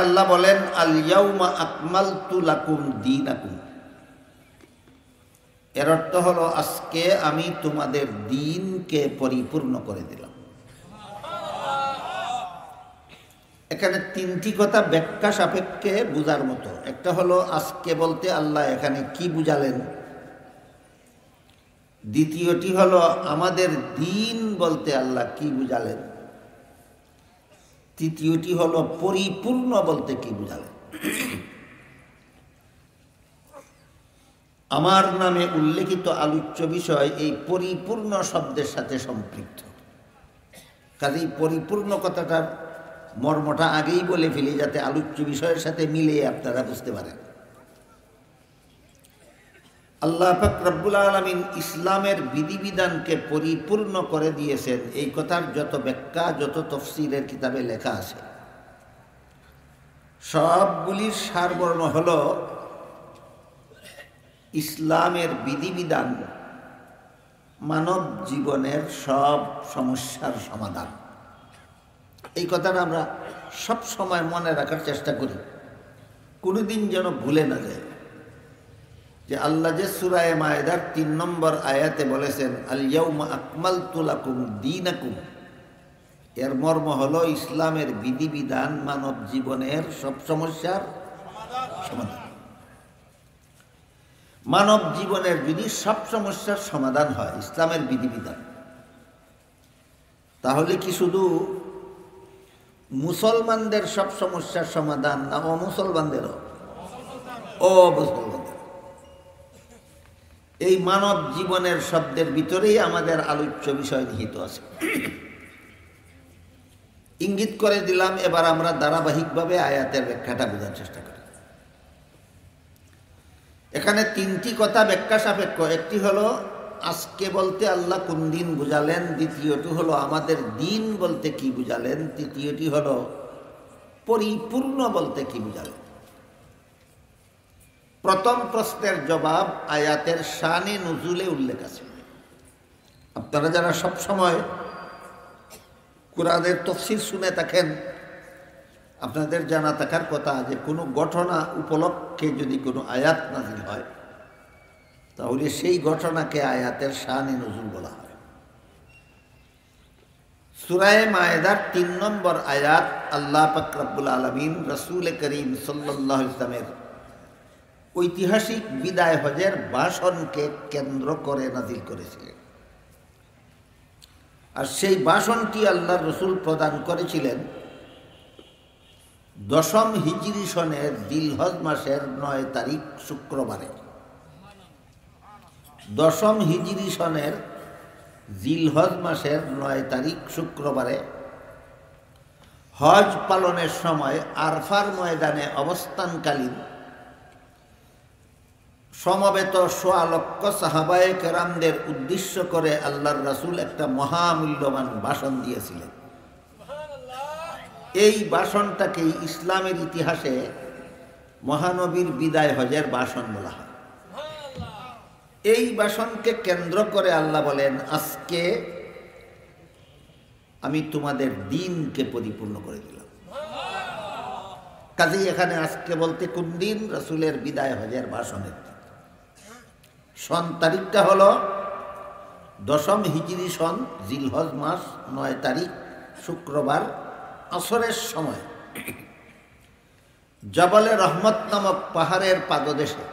আল্লাহ বলেন আল ইয়াউমা আকমালতু লাকুম দীনাকুম, এর অর্থ হলো আজকে আমি তোমাদের দ্বীনকে পরিপূর্ণ করে দিলাম। এখানে তিনটি কথা ব্যাখ্যা সাপেক্ষে বুঝার মতো। একটা হলো আজকে বলতে আল্লাহ এখানে কি বুঝালেন, দ্বিতীয়টি হলো আমাদের দ্বীন বলতে আল্লাহ কি বুঝালেন, তৃতীয়টি হলো পরিপূর্ণ বলতে কি বুঝালেন। আমার নামে উল্লেখিত আলোচ্য বিষয় এই পরিপূর্ণ শব্দের সাথে সম্পৃক্ত। কাজেই পরিপূর্ণ কথাটার মর্মটা আগেই বলে ফেলি যাতে আলোচ্য বিষয়ের সাথে মিলিয়ে আপনারা বুঝতে পারেন। আল্লাহ পাক রব্বুল আলামিন ইসলামের বিধিবিধানকে পরিপূর্ণ করে দিয়েছেন, এই কথার যত ব্যাখ্যা যত তফসিরের কিতাবে লেখা আছে সবগুলির সারমর্ম হল ইসলামের বিধিবিধান মানব জীবনের সব সমস্যার সমাধান। এই কথাটা আমরা সব সময় মনে রাখার চেষ্টা করি, কোনোদিন যেন ভুলে না যায় যে আল্লাহ যে সূরা মায়েদার ৩ নম্বর আয়াতে বলেছেন আল ইয়াউমা আকমালতু লাকুম দীনাকুম, এর মর্ম হলো ইসলামের বিধিবিধান মানব জীবনের সব সমস্যার সমাধান। মানব জীবনের যদি সব সমস্যার সমাধান হয় ইসলামের বিধিবিধান, তাহলে কি শুধু মুসলমানদের সব সমস্যার সমাধান না অমুসলমানদেরও? অমুসলমানদের। এই মানব জীবনের শব্দের ভিতরেই আমাদের আলোচ্য বিষয় নিহিত আছে। ইঙ্গিত করে দিলাম, এবার আমরা ধারাবাহিকভাবে আয়াতের ব্যাখ্যাটা বোঝার চেষ্টা করি। এখানে তিনটি কথা ব্যাখ্যা সাপেক্ষ। একটি হলো আজকে বলতে আল্লাহ কোন দিন বুঝালেন, দ্বিতীয়টি হলো আমাদের দিন বলতে কি বুঝালেন, তৃতীয়টি হলো পরিপূর্ণ বলতে কি বুঝালেন। প্রথম প্রশ্নের জবাব আয়াতের শানে নুজুলে উল্লেখ আছে। আপনারা যারা সব সময় কুরআনের তাফসীর শুনে থাকেন আপনাদের জানা থাকার কথা যে কোনো ঘটনা উপলক্ষে যদি কোনো আয়াত নাযিল হয় তাহলে সেই ঘটনাকে আয়াতের শানে নুজুল বলা হয়। সূরা মায়েদার ৩ নম্বর আয়াত আল্লাহ পাক রব্বুল আলামিন রাসূল করিম সাল্লাল্লাহু আলাইহি ওয়াসাল্লামের ঐতিহাসিক বিদায় হজের ভাষণকে কেন্দ্র করে নাযিল করেছিলেন। আর সেই ভাষণটি আল্লাহর রাসূল প্রদান করেছিলেন ১০ম হিজরি সনের জিলহজ মাসের ৯ তারিখ শুক্রবারে। ১০ম হিজরি সনের জিলহজ মাসের ৯ তারিখ শুক্রবারে হজ পালনের সময় আরফার ময়দানে অবস্থানকালীন সমবেত ১০০ লক্ষ সাহাবায়ে কেরামদের উদ্দেশ্য করে আল্লাহর রাসূল একটা মহামূল্যবান ভাষণ দিয়েছিলেন। এই ভাষণটাকেই ইসলামের ইতিহাসে মহানবীর বিদায় হজের ভাষণ বলা হয়। এই ভাষণকে কেন্দ্র করে আল্লাহ বলেন আজকে আমি তোমাদের দ্বীনকে পরিপূর্ণ করে দিলাম। কাজেই এখানে আজকে বলতে কোন দিন? রাসূলের বিদায় হজের ভাষণের সন তারিখটা হলো ১০ম হিজরি সন জিলহজ মাস ৯ তারিখ শুক্রবার আসরের সময় জবলে রহমত নামক পাহাড়ের পাদদেশে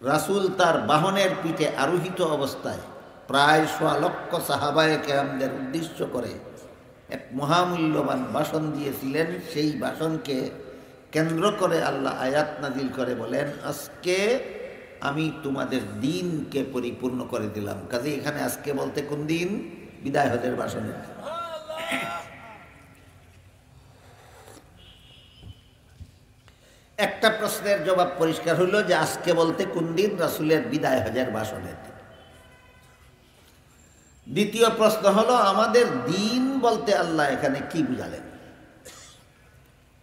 রাসূল তার বাহনের পিঠে আরোহিত অবস্থায় প্রায় ১০০ লক্ষ সাহাবায়ে কেরামদের উদ্দেশ্য করে এক মহামূল্যবান ভাষণ দিয়েছিলেন। সেই ভাষণকে কেন্দ্র করে আল্লাহ আয়াত নাযিল করে বলেন আজকে আমি তোমাদের দ্বীনকে পরিপূর্ণ করে দিলাম। কাজে এখানে আজকে বলতে কোন দিন? বিদায় হজের ভাষণের। একটা প্রশ্নের জবাব পরিষ্কার হইল যে আজকে বলতে কোন দিন? রাসূলের বিদায় হজের ভাষণের দিন। দ্বিতীয় প্রশ্ন হলো আমাদের দ্বীন বলতে আল্লাহ এখানে কি বুঝালেন?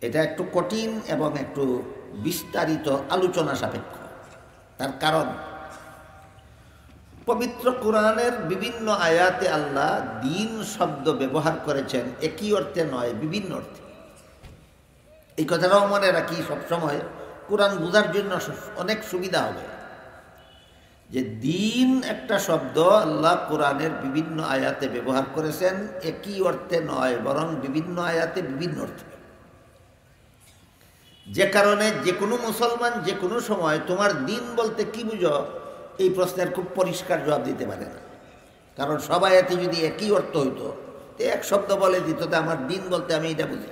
এটা একটু কঠিন এবং একটু বিস্তারিত আলোচনা সাপেক্ষ। তার কারণ পবিত্র কোরআনের বিভিন্ন আয়াতে আল্লাহ দ্বীন শব্দ ব্যবহার করেছেন একই অর্থে নয়, বিভিন্ন অর্থে। এই কথাটাও মনে রাখি সবসময়, কোরআন বোঝার জন্য অনেক সুবিধা হবে। যে দিন একটা শব্দ আল্লাহ কোরআনের বিভিন্ন আয়াতে ব্যবহার করেছেন, একই অর্থে নয়, বরং বিভিন্ন আয়াতে বিভিন্ন অর্থে। যে কারণে যে কোনো মুসলমান যে কোনো সময় তোমার দিন বলতে কি বুঝো, এই প্রশ্নের খুব পরিষ্কার জবাব দিতে পারে না। কারণ সব আয়াতে যদি একই অর্থ হইতো, তো এক শব্দ বলে দিত যে আমার দিন বলতে আমি এটা বুঝি।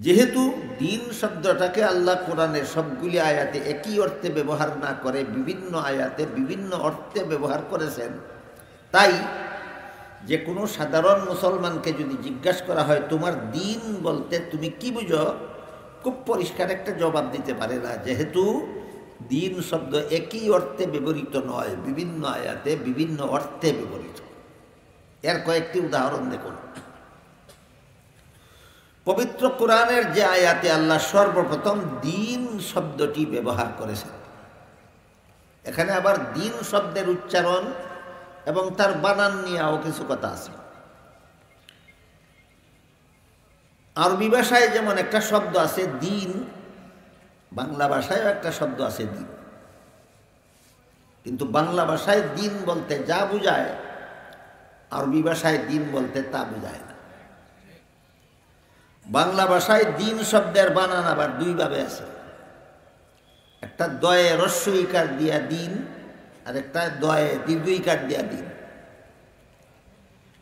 যেহেতু দিন শব্দটাকে আল্লাহ কোরআনের সবগুলি আয়াতে একই অর্থে ব্যবহার না করে বিভিন্ন আয়াতে বিভিন্ন অর্থে ব্যবহার করেছেন, তাই যে কোনো সাধারণ মুসলমানকে যদি জিজ্ঞাসা করা হয় তোমার দিন বলতে তুমি কি বুঝো, খুব পরিষ্কার একটা জবাব দিতে পারে না, যেহেতু দিন শব্দ একই অর্থে ব্যবহৃত নয়, বিভিন্ন আয়াতে বিভিন্ন অর্থে ব্যবহৃত। এর কয়েকটি উদাহরণ দেখুন। পবিত্র কোরআনের যে আয়াতে আল্লাহ সর্বপ্রথম দিন শব্দটি ব্যবহার করেছেন, এখানে আবার দিন শব্দের উচ্চারণ এবং তার বানান নিয়েও কিছু কথা আছে। আরবি ভাষায় যেমন একটা শব্দ আছে দিন, বাংলা ভাষায়ও একটা শব্দ আছে দিন। কিন্তু বাংলা ভাষায় দিন বলতে যা বোঝায়, আরবি ভাষায় দিন বলতে তা বোঝায় না। বাংলা ভাষায় দিন শব্দের বানান আবার দুইভাবে আছে, একটা দয়ে হ্রস্ব ইকার দিয়া দিন, আর একটা দয়ে দীর্ঘ ইকার দিয়া দিন।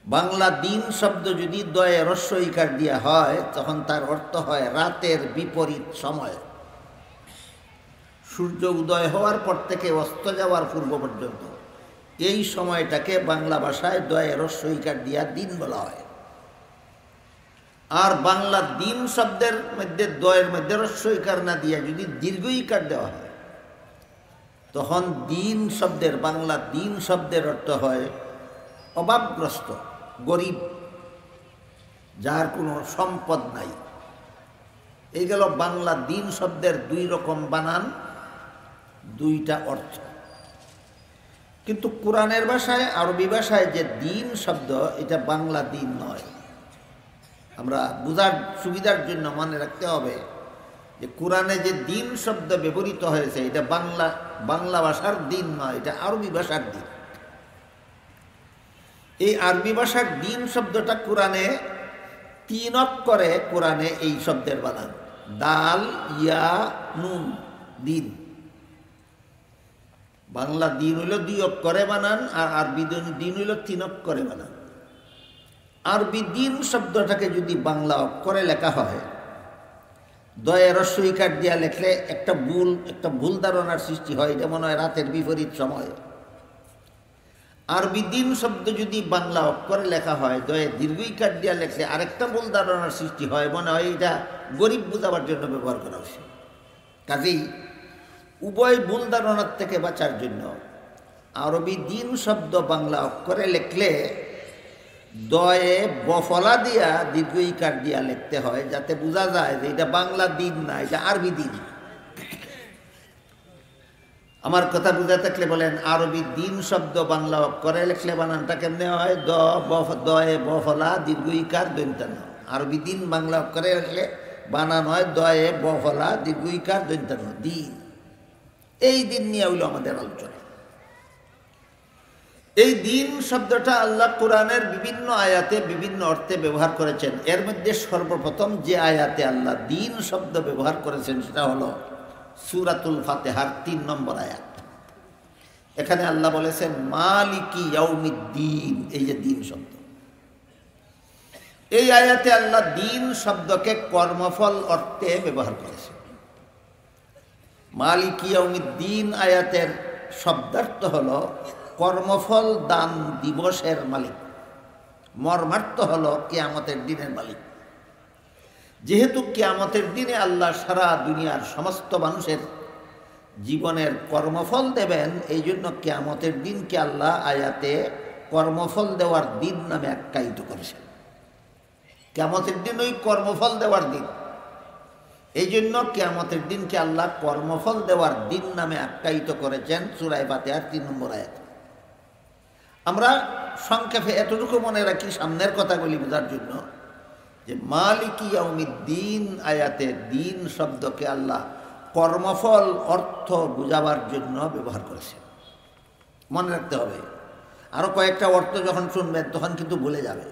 বাংলা দিন শব্দ যদি দয়ে হ্রস্ব ইকার দিয়া হয়, তখন তার অর্থ হয় রাতের বিপরীত সময়, সূর্য উদয় হওয়ার পর থেকে অস্ত যাওয়ার পূর্ব পর্যন্ত এই সময়টাকে বাংলা ভাষায় দয়ে হ্রস্ব ইকার দিয়া দিন বলা হয়। আর বাংলা দিন শব্দের মধ্যে দয়ের মধ্যে হ্রস্ব ইকার না দিয়া যদি দীর্ঘ ইকার দেওয়া হয়, তখন দিন শব্দের বাংলা দিন শব্দের অর্থ হয় অভাবগ্রস্ত, গরিব, যার কোনো সম্পদ নাই। এই গেল বাংলা দিন শব্দের দুই রকম বানান, দুইটা অর্থ। কিন্তু কোরআনের ভাষায়, আরবি ভাষায় যে দিন শব্দ, এটা বাংলা দিন নয়। আমরা বুঝার সুবিধার জন্য মনে রাখতে হবে যে কোরআনে যে দিন শব্দ ব্যবহৃত হয়েছে, এটা বাংলা ভাষার দিন নয়, এটা আরবি ভাষার দিন। এই আরবি ভাষার দিন শব্দটা কোরআনে 3 অক্ষরে, কোরআনে এই শব্দের বানান দাল ইয়া নুন, দিন। বাংলা দিন হইল 2 অক্ষরে বানান, আর আরবি দিন হইল 3 অক্ষরে বানান। আরবি দিন শব্দটাকে যদি বাংলা অক্ষরে লেখা হয়, দয়ে হ্রস্ব ইকার দিয়া লেখলে একটা ভুল ধারণার সৃষ্টি হয়, এটা মনে হয় রাতের বিপরীত সময়। আরবি দিন শব্দ যদি বাংলা অক্ষরে লেখা হয়, দয়ে দীর্ঘ ইকার দিয়া লেখলে আরেকটা ভুল ধারণার সৃষ্টি হয়, মনে হয় এটা গরিব বোঝাবার জন্য ব্যবহার করা হয়েছে। কাজেই উভয় ভুল ধারণার থেকে বাঁচার জন্য আরবি দিন শব্দ বাংলা অক্ষরে লেখলে দয়ে বফলা দিয়া দীর্ঘ ইকার দিয়া লিখতে হয়, যাতে বোঝা যায় যে এটা বাংলা দিন না, এটা আরবি দিন। আমার কথা বুঝা থাকলে বলেন, আরবি দিন শব্দ বাংলা অক্ষরে লিখলে বানানটা কেমনে হয়? দয়ে বফলা দীর্ঘ ইকার দন্তান্ন। আরবি দিন বাংলা অক্ষরে লিখলে বানান হয় দয়ে বফলা দীর্ঘ ইকার দন্তান্ন, দিন। এই দিন নিয়ে হইল আমাদের আলোচনা। এই দিন শব্দটা আল্লাহ কোরআনের বিভিন্ন আয়াতে বিভিন্ন অর্থে ব্যবহার করেছেন। এর মধ্যে সর্বপ্রথম যে আয়াতে আল্লাহ দিন শব্দ ব্যবহার করেছেন, সেটা হলো সূরাতুল ফাতিহার 3 নম্বর আয়াত। এখানে আল্লাহ বলেছেন মালিকি ইয়াউমিদ্দিন, এই যে দিন শব্দ। এই আয়াতে আল্লাহ দিন শব্দকে কর্মফল অর্থে ব্যবহার করেছেন। মালিকি ইয়াউমিদ্দিন আয়াতের শব্দার্থ হলো কর্মফল দান দিবসের মালিক, মর্মার্থ হলো কিয়ামতের দিনের মালিক। যেহেতু কিয়ামতের দিনে আল্লাহ সারা দুনিয়ার সমস্ত মানুষের জীবনের কর্মফল দেবেন, এই জন্য কিয়ামতের দিনকে আল্লাহ আয়াতে কর্মফল দেওয়ার দিন নামে আখ্যায়িত করেছেন। কিয়ামতের দিন ওই কর্মফল দেওয়ার দিন, এই জন্য কিয়ামতের দিনকে আল্লাহ কর্মফল দেওয়ার দিন নামে আখ্যায়িত করেছেন সূরা ফাতিহার 3 নম্বর আয়াত। আমরা সংক্ষেপে এতটুকু মনে রাখি সামনের কথাগুলি বোঝার জন্য, যে মালিকি ইয়াউমিদ্দিন আয়াতে দিন শব্দকে আল্লাহ কর্মফল অর্থ বুঝাবার জন্য ব্যবহার করেছেন। মনে রাখতে হবে, আরও কয়েকটা অর্থ যখন শুনবেন তখন কিন্তু ভুলে যাবে।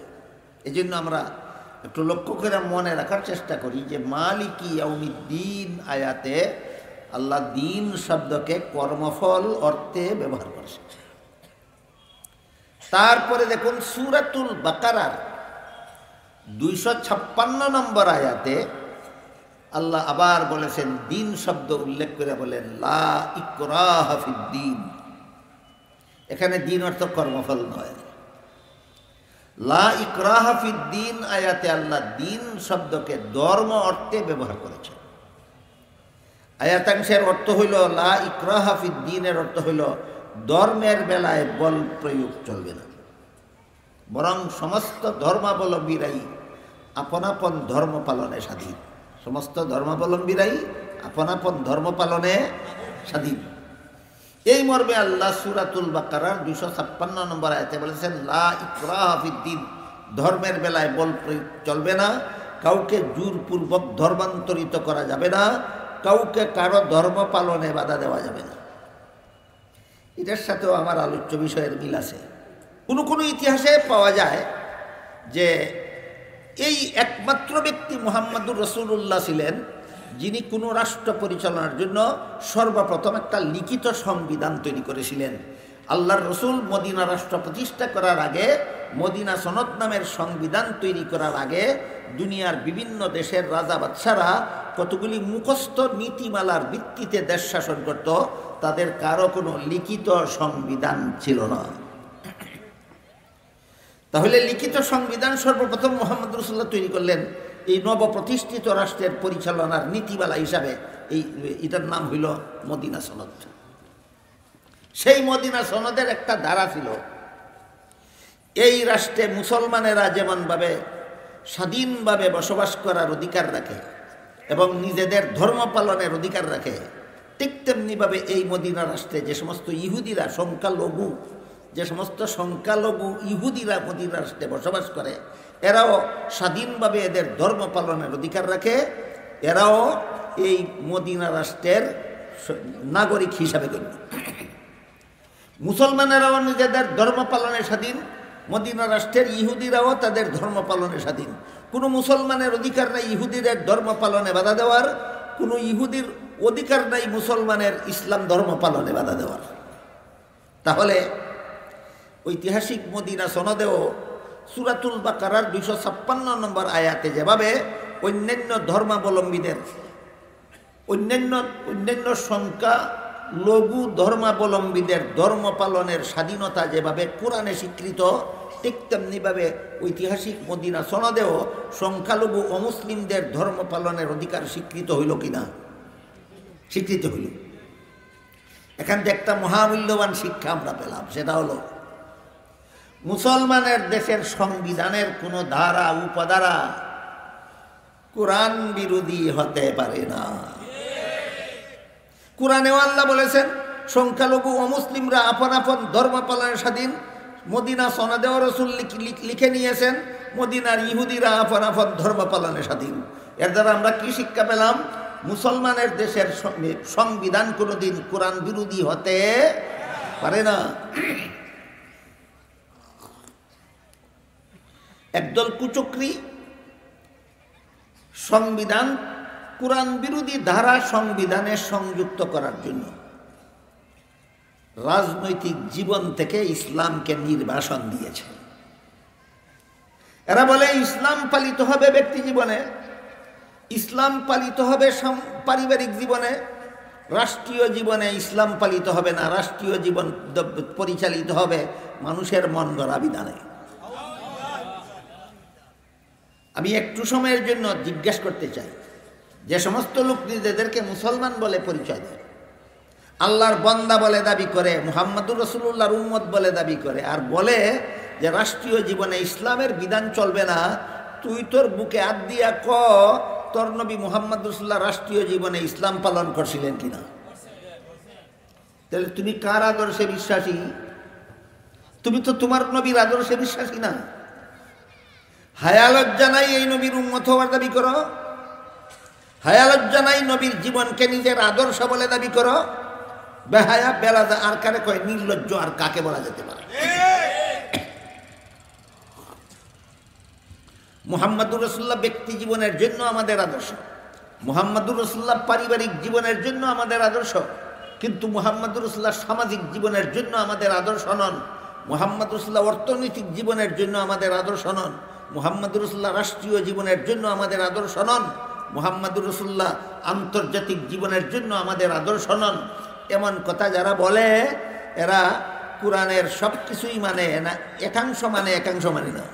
এই জন্য আমরা একটু লক্ষ্য করে মনে রাখার চেষ্টা করি যে মালিকি ইয়াউমিদ্দিন আয়াতে আল্লাহ দিন শব্দকে কর্মফল অর্থে ব্যবহার করেছেন। তারপরে দেখুন সূরাতুল বাকারার 256 নম্বর আয়াতে আল্লাহ আবার বলেছেন, দিন শব্দ উল্লেখ করে বলেন লা ইকরাহা ফিদ্দিন। এখানে দিন অর্থ কর্মফল নয়, লা ইকরাহা ফিদ্দিন আয়াতে আল্লাহ দিন শব্দকে ধর্ম অর্থে ব্যবহার করেছেন। আয়াতাংশের অর্থ হইল লা ইকরাহা ফিদ্দিনের অর্থ হইল ধর্মের বেলায় বল প্রয়োগ চলবে না, বরং সমস্ত ধর্মাবলম্বীরাই আপন আপন ধর্ম পালনে স্বাধীন। সমস্ত ধর্মাবলম্বীরাই আপন আপন ধর্ম পালনে স্বাধীন। এই মর্মে আল্লাহ সূরাতুল বাকারার 256 নম্বর আয়াতে বলেছেন লা ইকরাহা ফিদ্দিন, ধর্মের বেলায় বল প্রয়োগ চলবে না, কাউকে জোরপূর্বক ধর্মান্তরিত করা যাবে না, কাউকে কারো ধর্ম পালনে বাধা দেওয়া যাবে না। এটার সাথেও আমার আলোচ্য বিষয়ের মিল আছে। কোনো কোনো ইতিহাসে পাওয়া যায় যে এই একমাত্র ব্যক্তি মুহাম্মদুর রাসূলুল্লাহ ছিলেন যিনি কোনো রাষ্ট্র পরিচালনার জন্য সর্বপ্রথম একটা লিখিত সংবিধান তৈরি করেছিলেন। আল্লাহর রসুল মদিনা রাষ্ট্র প্রতিষ্ঠা করার আগে, মদিনা সনদ নামের সংবিধান তৈরি করার আগে দুনিয়ার বিভিন্ন দেশের রাজা বাদশারা কতগুলি মুখস্থ নীতিমালার ভিত্তিতে দেশ শাসন করত, তাদের কারো কোনো লিখিত সংবিধান ছিল না। তাহলে লিখিত সংবিধান সর্বপ্রথম মুহাম্মদ রাসূলুল্লাহ তৈরি করলেন এই নবপ্রতিষ্ঠিত রাষ্ট্রের পরিচালনার নীতিমালা হিসাবে। এটার নাম হইল মদিনা সনদ। সেই মদিনা সনদের একটা ধারা ছিল, এই রাষ্ট্রে মুসলমানেরা যেমনভাবে স্বাধীনভাবে বসবাস করার অধিকার রাখে এবং নিজেদের ধর্ম পালনের অধিকার রাখে, ঠিক তেমনিভাবে এই মদিনা রাষ্ট্রে যে সমস্ত ইহুদিরা সংখ্যালঘু, যে সমস্ত সংখ্যালঘু ইহুদিরা মদিনা রাষ্ট্রে বসবাস করে, এরাও স্বাধীনভাবে এদের ধর্ম পালনের অধিকার রাখে, এরাও এই মদিনা রাষ্ট্রের নাগরিক হিসাবে গণ্য। মুসলমানেরাও নিজেদের ধর্ম পালনে স্বাধীন, মদিনা রাষ্ট্রের ইহুদিরাও তাদের ধর্ম পালনে স্বাধীন। কোনো মুসলমানের অধিকার নাই ইহুদিদের ধর্ম পালনে বাধা দেওয়ার, কোনো ইহুদির অধিকার নাই মুসলমানের ইসলাম ধর্ম পালনে বাধা দেওয়ার। তাহলে ঐতিহাসিক মদিনা সনদেও সূরাতুল বাকারার 256 নম্বর আয়াতে যেভাবে অন্যান্য ধর্মাবলম্বীদের, অন্যান্য সংখ্যা লঘু ধর্মাবলম্বীদের ধর্ম পালনের স্বাধীনতা যেভাবে কোরআনে স্বীকৃত, ঠিক তেমনিভাবে ঐতিহাসিক মদিনা সনদেও সংখ্যালঘু অমুসলিমদের ধর্ম পালনের অধিকার স্বীকৃত হইল কিনা? স্বীকৃত হইল। এখান থেকে একটা মহামূল্যবান শিক্ষা আমরা পেলাম, সেটা হলো মুসলমানের দেশের সংবিধানের কোনো ধারা উপধারা কোরআন বিরোধী হতে পারে না। কোরআনেও আল্লাহ বলেছেন সংখ্যালঘু অমুসলিমরা আপন আপন ধর্ম পালনের স্বাধীন। মদিনা সনদেও রাসূল লিখে নিয়েছেন মদিনার ইহুদিরা আপন আপন ধর্ম পালনের স্বাধীন। এর দ্বারা আমরা কি শিক্ষা পেলাম? মুসলমানের দেশের সংবিধান কোনোদিন কোরআন বিরোধী হতে পারে না। একদল কুচক্রী সংবিধান কোরআন বিরোধী ধারা সংবিধানে সংযুক্ত করার জন্য রাজনৈতিক জীবন থেকে ইসলামকে নির্বাসন দিয়েছে। এরা বলে ইসলাম পালিত হবে ব্যক্তি জীবনে, ইসলাম পালিত হবে পারিবারিক জীবনে, রাষ্ট্রীয় জীবনে ইসলাম পালিত হবে না, রাষ্ট্রীয় জীবন পরিচালিত হবে মানুষের মন গড়া বিধানে। আমি একটু সময়ের জন্য জিজ্ঞাসা করতে চাই, যে সমস্ত লোক নিজেদেরকে মুসলমান বলে পরিচয় দেয়, আল্লাহর বান্দা বলে দাবি করে, মুহাম্মদুর রাসূলুল্লাহর উম্মত বলে দাবি করে, আর বলে যে রাষ্ট্রীয় জীবনে ইসলামের বিধান চলবে না, তুই তোর বুকে হাত দিয়া ক তোর নবী মুহাম্মদ রাসূলুল্লাহ রাষ্ট্রীয় জীবনে ইসলাম পালন করছিলেন কিনা? তাহলে তুমি কার আদর্শে বিশ্বাসী? তুমি তো তোমার নবীর আদর্শে বিশ্বাসী না। হায়া লজ্জা নাই এই নবীর উম্মত হওয়ার দাবি করো? হায়া লজ্জা নাই নবীর জীবনকে নিজের আদর্শ বলে দাবি করো? বেহায়া বেলাদা আর কারে কয় নির্লজ্জ আর কাকে বলা যেতে পারে? মুহাম্মাদুর রাসূলুল্লাহ ব্যক্তি জীবনের জন্য আমাদের আদর্শ, মুহাম্মাদুর রাসূলুল্লাহ পারিবারিক জীবনের জন্য আমাদের আদর্শ, কিন্তু মুহাম্মাদুর রাসূলুল্লাহ সামাজিক জীবনের জন্য আমাদের আদর্শ নন। মুহাম্মাদুর রাসূলুল্লাহ অর্থনৈতিক জীবনের জন্য আমাদের আদর্শ নন। মুহাম্মাদুর রাসূলুল্লাহ রাষ্ট্রীয় জীবনের জন্য আমাদের আদর্শ নন। মুহাম্মাদুর রাসূলুল্লাহ আন্তর্জাতিক জীবনের জন্য আমাদের আদর্শ নন। এমন কথা যারা বলে এরা কোরআনের সব কিছুই মানে না, একাংশ মানে একাংশ মানে না।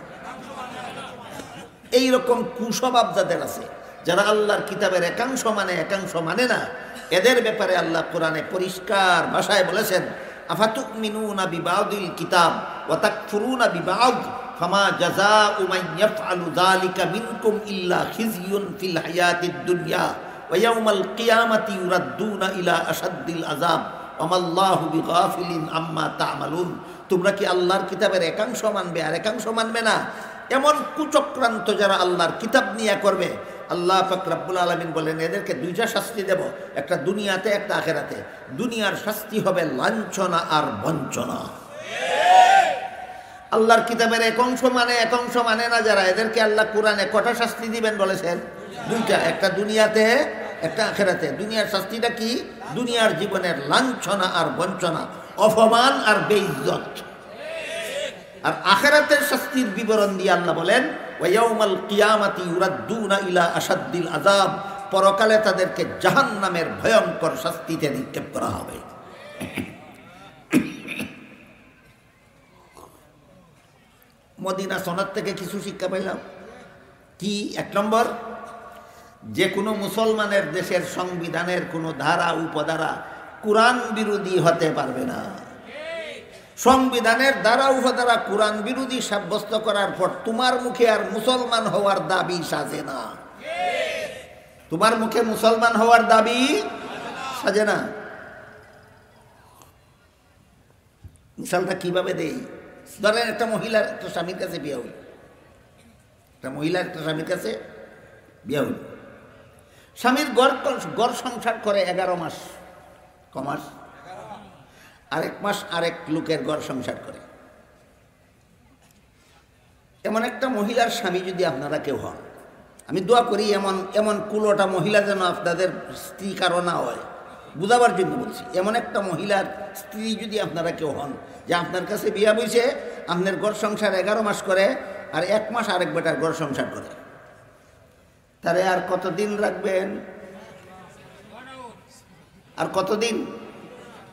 এইরকম কুস্বভাব যাদের আছে, যারা আল্লাহর কিতাবের একাংশ মানে একাংশ মানে না, এদের ব্যাপারে আল্লাহ কোরআনে পরিষ্কার ভাষায় বলেছেন, আফাতুমিনুনা বিবাদিল কিতাব ওয়া তাকফুরুনা বিবাদ ফামা জাযাউ মান ইয়াফআলু যালিকা মিনকুম ইল্লা খিজয়ুন ফিল হায়াতিদ দুনিয়া ওয়া ইয়াউমাল কিয়ামাতি ইউরাদ্দুনা ইলা আশাদ্দিল আযাব ওয়া মাল্লাহু বিগাফিলিন আম্মা তা'মালুন। তোমরা কি আল্লাহর কিতাবের একাংশ মানবে আর একাংশ মানবে না? এমন কুচক্রান্ত যারা আল্লাহর কিতাব নিয়ে করবে, আল্লাহ পাক রব্বুল আলামিন বলেন এদেরকে দুইটা শাস্তি দেব, একটা দুনিয়াতে একটা আখিরাতে। দুনিয়ার শাস্তি হবে লাঞ্ছনা আর বঞ্চনা। আল্লাহর কিতাবের একাংশ মানে না যারা, এদেরকে আল্লাহ কোরআনে কটা শাস্তি দিবেন বলেছেন? দুইটা, একটা দুনিয়াতে একটা আখিরাতে। দুনিয়ার শাস্তিটা কি? দুনিয়ার জীবনের লাঞ্ছনা আর বঞ্চনা, অপমান আর বেইজ্জত। আর আখিরাতের শাস্তির বিবরণ দিয়ে আল্লাহ বলেন ওয়া ইয়াউমাল কিয়ামাতি ইউরাদ্দুনা ইলা আশাদ্দিল আযাব, পরকালে তাদেরকে জাহান্নামের ভয়ঙ্কর শাস্তিতে নিক্ষেপ করা হবে। মদিনা সনদ থেকে কিছু শিক্ষা পেলাম কি? এক নম্বর, যে কোনো মুসলমানের দেশের সংবিধানের কোনো ধারা উপধারা কোরআন বিরোধী হতে পারবে না। সংবিধানের দ্বারা উপধারা কোরআন বিরোধী সাব্যস্ত করার পর তোমার মুখে আর মুসলমান হওয়ার দাবি সাজে না। তোমার মুখে মুসলমান হওয়ার দাবি সাজে না। মিসালটা কিভাবে দেই? ধরেন একটা মহিলার একটা স্বামীর কাছে বিয়ে হইল, একটা মহিলার একটা স্বামীর কাছে বিয়ে হইল। স্বামীর গড় সংসার করে 11 মাস, কমাস আরেক মাস আরেক লোকের ঘর সংসার করে। এমন একটা মহিলার স্বামী যদি আপনারা কেউ হন, আমি দোয়া করি এমন এমন কুলোটা মহিলা যেন আপনাদের স্ত্রী কারো না হয়, বুঝাবার জন্য বলছি। এমন একটা মহিলার স্ত্রী যদি আপনারা কেউ হন যে আপনার কাছে বিয়া বইছে, আপনার ঘর সংসার 11 মাস করে আর 1 মাস আরেক বেটার ঘর সংসার করে, তারে আর কতদিন রাখবেন? আর কতদিন?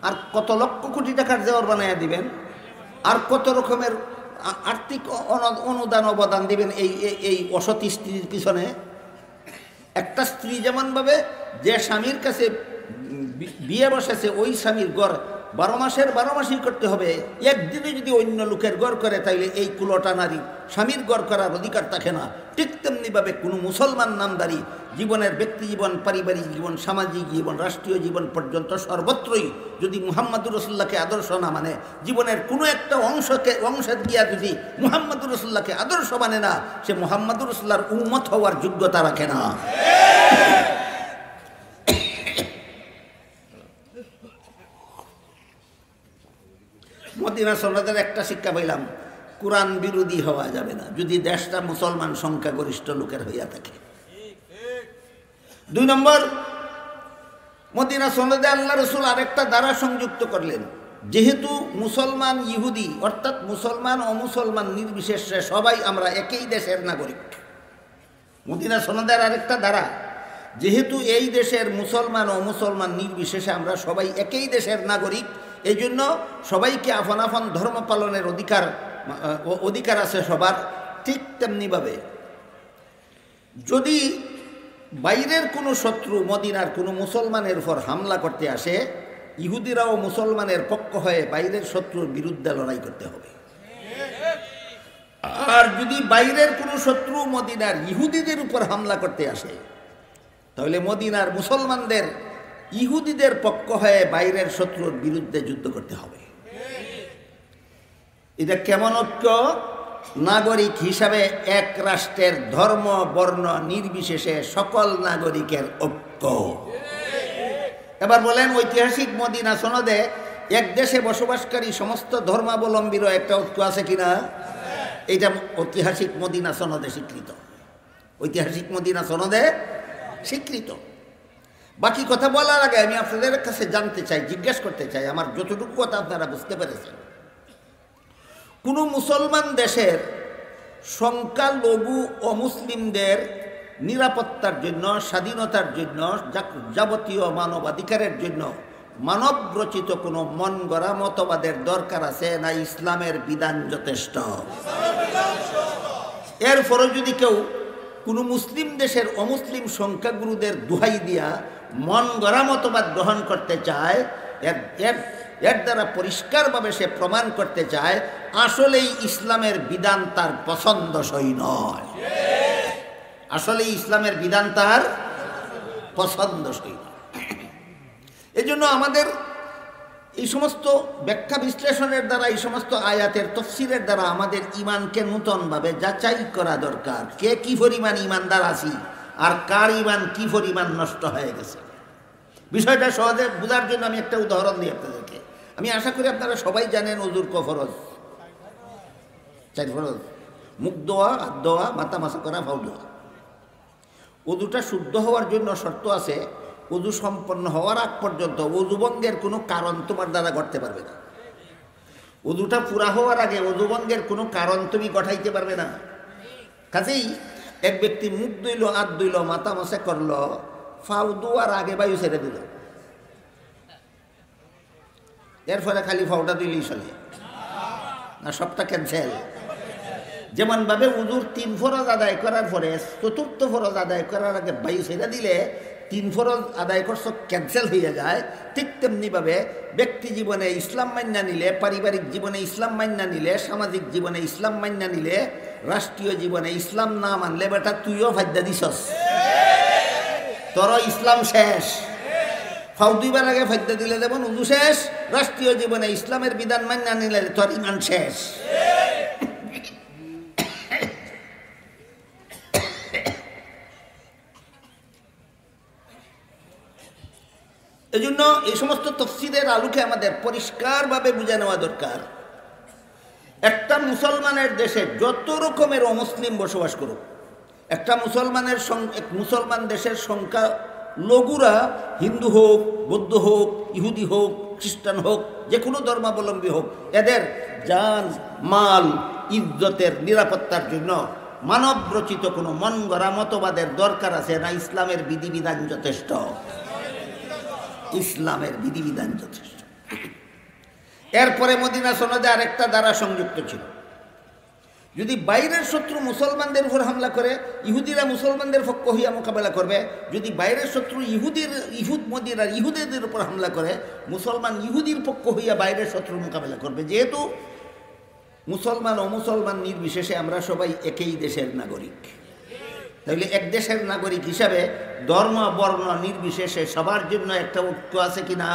আর কত লক্ষ কোটি টাকার দেওয়ার বানাইয়া দিবেন? আর কত রকমের আর্থিক অনুদান অবদান দিবেন এই অসতী স্ত্রীর পিছনে? একটা স্ত্রী যেমনভাবে যে স্বামীর কাছে বিয়ে বসেছে ওই স্বামীর ঘর 12 মাসের 12 মাসই করতে হবে। একদিনে যদি অন্য লোকের ঘর করে তাইলে এই কুলোটা নারী স্বামীর ঘর করার অধিকার থাকে না। ঠিক তেমনিভাবে কোনো মুসলমান নামদারি জীবনের ব্যক্তি জীবন, পারিবারিক জীবন, সামাজিক জীবন, রাষ্ট্রীয় জীবন পর্যন্ত সর্বত্রই যদি মুহাম্মাদুর রাসূলুল্লাহকে আদর্শ না মানে, জীবনের কোনো একটা অংশে গিয়া যদি মুহাম্মাদুর রাসূলুল্লাহকে আদর্শ মানে না, সে মুহাম্মাদুর রাসূলুল্লাহর উম্মত হওয়ার যোগ্যতা রাখে না। মদিনা সনদের একটা শিক্ষা পাইলাম, কোরআন বিরোধী হওয়া যাবে না যদি দেশটা মুসলমান সংখ্যাগরিষ্ঠ লোকের হইয়া থাকে। 2 নম্বর, মদিনা সনদে আল্লাহ রসুল আরেকটা দ্বারা সংযুক্ত করলেন, যেহেতু মুসলমান ইহুদি অর্থাৎ মুসলমান অমুসলমান নির্বিশেষে সবাই আমরা একই দেশের নাগরিক। মদিনা সনদের আরেকটা দ্বারা, যেহেতু এই দেশের মুসলমান ও মুসলমান নির্বিশেষে আমরা সবাই একই দেশের নাগরিক, এই জন্য সবাইকে আপন আপন ধর্ম পালনের অধিকার আছে সবার। ঠিক তেমনিভাবে যদি বাইরের কোনো শত্রু মদিনার কোনো মুসলমানের উপর হামলা করতে আসে, ইহুদিরাও মুসলমানের পক্ষ হয়ে বাইরের শত্রুর বিরুদ্ধে লড়াই করতে হবে। আর যদি বাইরের কোনো শত্রু মদিনার ইহুদিদের উপর হামলা করতে আসে, তাহলে মদিনার মুসলমানদের ইহুদিদের পক্ষ হয়ে বাইরের শত্রুর বিরুদ্ধে যুদ্ধ করতে হবে। এটা কেমন ঐক্য? নাগরিক হিসাবে এক রাষ্ট্রের ধর্ম বর্ণ নির্বিশেষে সকল নাগরিকের ঐক্য। এবার বলেন, ঐতিহাসিক মদিনা সনদে এক দেশে বসবাসকারী সমস্ত ধর্মাবলম্বীরও একটা ঐক্য আছে কিনা? এইটা ঐতিহাসিক মদিনা সনদে স্বীকৃত, ঐতিহাসিক মদিনা সনদে স্বীকৃত। বাকি কথা বলার আগে আমি আপনাদের কাছে জানতে চাই, জিজ্ঞেস করতে চাই, আমার যতটুকু কথা আপনারা বুঝতে পেরেছেন, কোনো মুসলমান দেশের সংখ্যালঘু অমুসলিমদের নিরাপত্তার জন্য, স্বাধীনতার জন্য, যাবতীয় মানবাধিকারের জন্য মানব রচিত কোনো মন গড়া মতবাদের দরকার আছে না ইসলামের বিধান যথেষ্ট? এরপরও যদি কেউ কোনো মুসলিম দেশের অমুসলিম সংখ্যাগুরুদের দোহাই দিয়া মন গড়া মতবাদ গ্রহণ করতে চায়, এর দ্বারা পরিষ্কারভাবে সে প্রমাণ করতে চায় আসলেই ইসলামের বিধান তার পছন্দসই নয়, আসলে ইসলামের বিধান তার পছন্দসই নয়। এজন্য আমাদের এই সমস্ত ব্যাখ্যা বিশ্লেষণের দ্বারা, এই সমস্ত আয়াতের তফসিরের দ্বারা আমাদের ইমানকে নূতনভাবে যাচাই করা দরকার। কে কি পরিমাণ ইমানদার আছি আর কার ইমান কি পরিমাণ নষ্ট হয়ে গেছে। বিষয়টা সহজে বোঝার জন্য আমি একটা উদাহরণ দিই আপনাদেরকে। আমি আশা করি আপনারা সবাই জানেন ওযুর ক ফরজ, 4 ফরজ: মুখ ধোয়া, হাত ধোয়া, মাথা মাসা করা, পাও ধোয়া। ওযুটা শুদ্ধ হওয়ার জন্য শর্ত আছে। ওযু সম্পন্ন হওয়ার আগ পর্যন্ত ওযুভঙ্গের কোনো কারণ তোমার দ্বারা ঘটতে পারবে না। ওযুটা পুরা হওয়ার আগে ওযুভঙ্গের কোনো কারণ তুমি ঘটাইতে পারবে না। কাজেই এক ব্যক্তি মুখ ধুইল, হাত ধুইল, মাথা মাসা করলো, ফাউ ধোয়ার আগে বায়ু ছেড়ে দিল, এর ফলে খালি ফাউটা দিলেই চলে না, সবটা ক্যান্সেল। যেমনভাবে ওযুর 3 ফরজ আদায় করার পরে 4র্থ ফরজ আদায় করার আগে বায়ু ছেড়ে দিলে 3 ফরজ আদায় করছ ক্যান্সেল হয়ে যায়, ঠিক তেমনিভাবে ব্যক্তি জীবনে ইসলাম মান্যা নিলে, পারিবারিক জীবনে ইসলাম মান্যা নিলে, সামাজিক জীবনে ইসলাম মান্যা নিলে, রাষ্ট্রীয় জীবনে ইসলাম না মানলে বেটা তুইও ফায়দা দিছস, তোর ইসলাম শেষ। ফাউ দুইবার আগে ফায়দা দিলে যেমন ওযু শেষ, রাষ্ট্রীয় জীবনে ইসলামের বিধান মান্যা নিলে তোর ইমান শেষ। এজন্য এই সমস্ত তফসিরের আলোকে আমাদের পরিষ্কারভাবে বুঝে নেওয়া দরকার, একটা মুসলমানের দেশে যত রকমের অমুসলিম বসবাস করুক, একটা মুসলমান দেশের সংখ্যা লঘুরা হিন্দু হোক, বৌদ্ধ হোক, ইহুদি হোক, খ্রিস্টান হোক, যে কোনো ধর্মাবলম্বী হোক, এদের জান মাল ইজ্জতের নিরাপত্তার জন্য মানব রচিত কোনো মন গড়া মতবাদের দরকার আছে না ইসলামের বিধিবিধান যথেষ্ট? ইসলামের বিধিবিধান যথেষ্ট। এরপরে মদিনা সনদে আরেকটা দ্বারা সংযুক্ত ছিল, যদি বাইরের শত্রু মুসলমানদের উপর হামলা করে, ইহুদিরা মুসলমানদের পক্ষ হইয়া মোকাবেলা করবে। যদি বাইরের শত্রু ইহুদিদের উপর হামলা করে, মুসলমান ইহুদির পক্ষ হইয়া বাইরের শত্রুর মোকাবেলা করবে। যেহেতু মুসলমান ও মুসলমান নির্বিশেষে আমরা সবাই একই দেশের নাগরিক, তাহলে এক দেশের নাগরিক হিসাবে ধর্ম বর্ণ নির্বিশেষে সবার জন্য একটা ঐক্য আছে কিনা?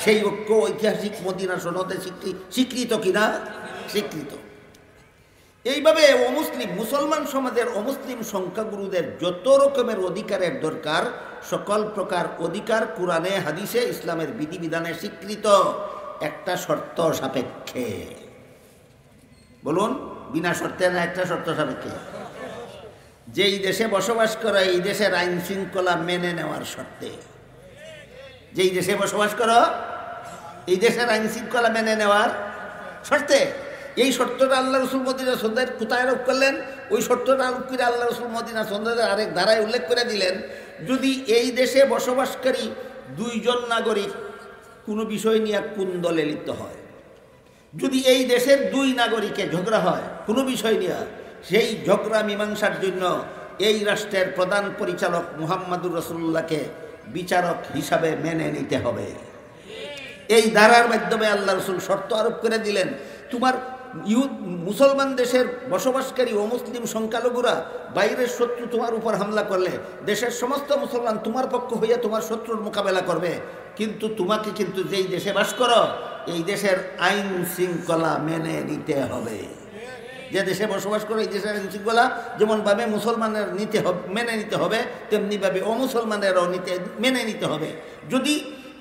সেই ঐক্য ঐতিহাসিক মদিনা সনদে স্বীকৃত কিনা? স্বীকৃত। এইভাবে মুসলমান সমাজের অমুসলিম সংখ্যাগুরুদের যত রকমের অধিকারের দরকার, সকল প্রকার অধিকার কোরআনে হাদিসে ইসলামের বিধিবিধানে স্বীকৃত, একটা শর্ত সাপেক্ষে। বলুন, বিনা শর্তে না একটা শর্ত সাপেক্ষে? যেই দেশে বসবাস করো এই দেশের আইন শৃঙ্খলা মেনে নেওয়ার শর্তে। যেই দেশে বসবাস করো এই দেশের আইন শৃঙ্খলা মেনে নেওয়ার শর্তে। এই শর্তটা আল্লাহ রসুল মদিনা সনদের কোথায় আরোপ করলেন? ওই শর্তটা আরোপ করে আল্লাহ রসুল মদিনা সনদের আরেক ধারায় উল্লেখ করে দিলেন, যদি এই দেশে বসবাসকারী 2 জন নাগরিক কোনো বিষয় নিয়ে কুন্দলে লিপ্ত হয়, যদি এই দেশের 2 নাগরিকে ঝগড়া হয় কোনো বিষয় নিয়ে, সেই ঝগড়া মীমাংসার জন্য এই রাষ্ট্রের প্রধান পরিচালক মুহাম্মাদুর রাসূলুল্লাহকে বিচারক হিসাবে মেনে নিতে হবে। এই ধারার মাধ্যমে আল্লাহ রসুল শর্ত আরোপ করে দিলেন, তোমার মুসলমান দেশের বসবাসকারী অমুসলিম সংখ্যালঘুরা বাইরের শত্রু তোমার উপর হামলা করলে দেশের সমস্ত মুসলমান তোমার পক্ষ হইয়া তোমার শত্রুর মোকাবেলা করবে, কিন্তু তোমাকে কিন্তু যেই দেশে বাস করো এই দেশের আইন শৃঙ্খলা মেনে নিতে হবে। যে দেশে বসবাস করে এই দেশের আইনশৃঙ্খলা যেমনভাবে মুসলমানের মেনে নিতে হবে, তেমনিভাবে অমুসলমানেরও মেনে নিতে হবে। যদি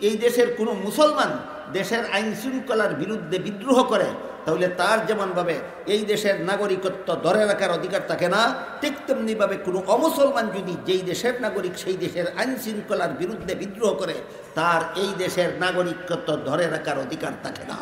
এই দেশের কোনো মুসলমান দেশের আইনশৃঙ্খলার বিরুদ্ধে বিদ্রোহ করে, তাহলে তার যেমনভাবে এই দেশের নাগরিকত্ব ধরে রাখার অধিকার থাকে না, ঠিক তেমনিভাবে কোনো অমুসলমান যদি যেই দেশের নাগরিক সেই দেশের আইনশৃঙ্খলার বিরুদ্ধে বিদ্রোহ করে, তার এই দেশের নাগরিকত্ব ধরে রাখার অধিকার থাকে না।